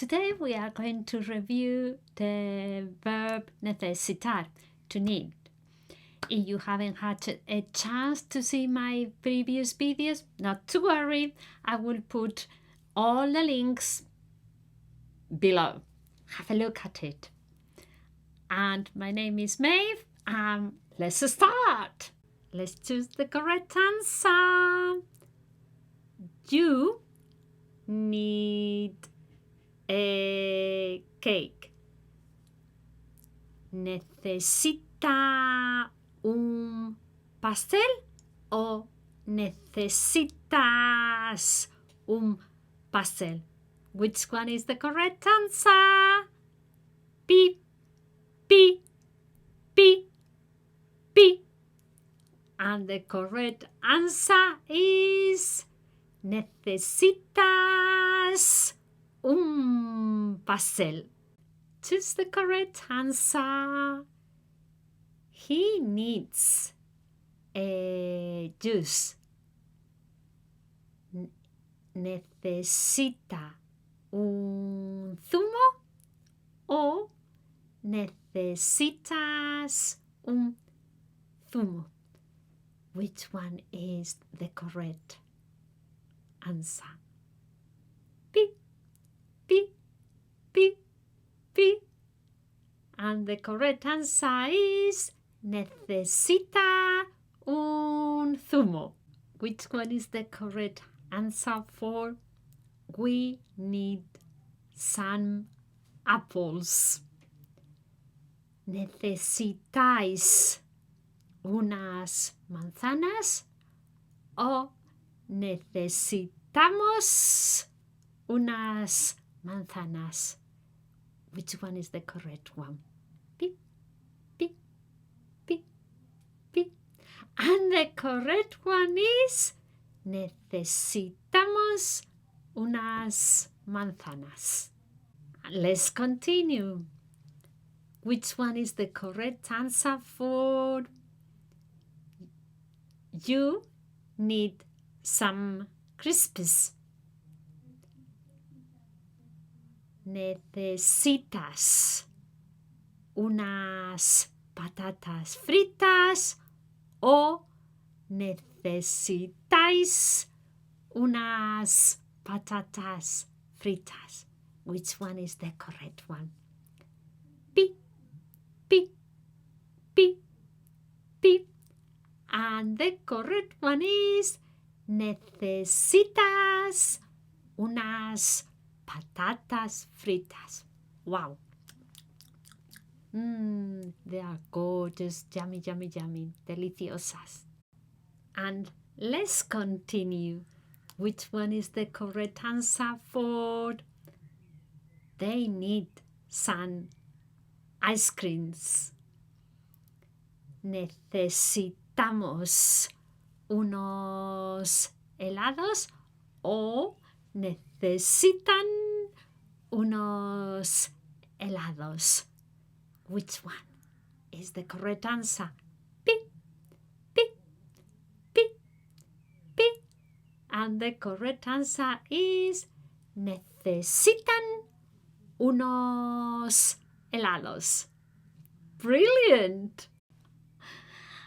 Today we are going to review the verb necesitar, to need. If you haven't had a chance to see my previous videos, not to worry, I will put all the links below. Have a look at it. And my name is Maeve, and let's start. Let's choose the correct answer. You need a cake. ¿Necesita un pastel o necesitas un pastel? Which one is the correct answer? Beep, beep, beep, beep. And the correct answer is necesitas un pastel. Choose the correct answer. He needs a juice. ¿Necesita un zumo o necesitas un zumo? Which one is the correct answer? Beep, beep, beep, beep. And the correct answer is necesita un zumo. Which one is the correct answer for we need some apples? ¿Necesitáis unas manzanas o necesitamos unas manzanas? Which one is the correct one? Beep, beep, beep, beep. And the correct one is necesitamos unas manzanas. Let's continue. Which one is the correct answer for you need some crisps? ¿Necesitas unas patatas fritas o necesitáis unas patatas fritas? Which one is the correct one? Beep, beep, beep, beep. And the correct one is necesitas unas patatas fritas. Wow. They are gorgeous, yummy, yummy, yummy, deliciosas. And let's continue. Which one is the correct answer for they need some ice creams? ¿Necesitamos unos helados o necesitan unos helados? Which one is the correct answer? Beep, beep, beep, beep. And the correct answer is necesitan unos helados. Brilliant!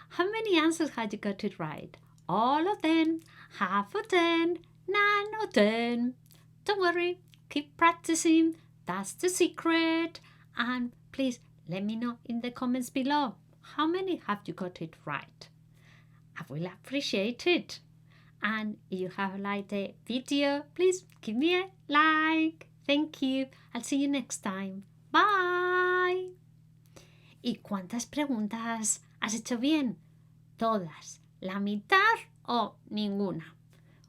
How many answers had you got it right? All of them, half of them, none of them. Don't worry, keep practicing. That's the secret. And please let me know in the comments below. How many have you got it right? I will appreciate it. And if you have liked the video, please give me a like. Thank you. I'll see you next time. Bye. ¿Y cuántas preguntas has hecho bien? ¿Todas? ¿La mitad o ninguna?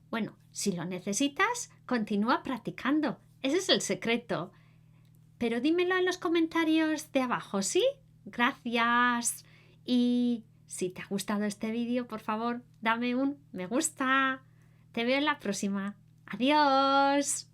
Bueno, si lo necesitas, continúa practicando. Ese es el secreto. Pero dímelo en los comentarios de abajo, ¿sí? Gracias. Y si te ha gustado este vídeo, por favor, dame un me gusta. Te veo en la próxima. Adiós.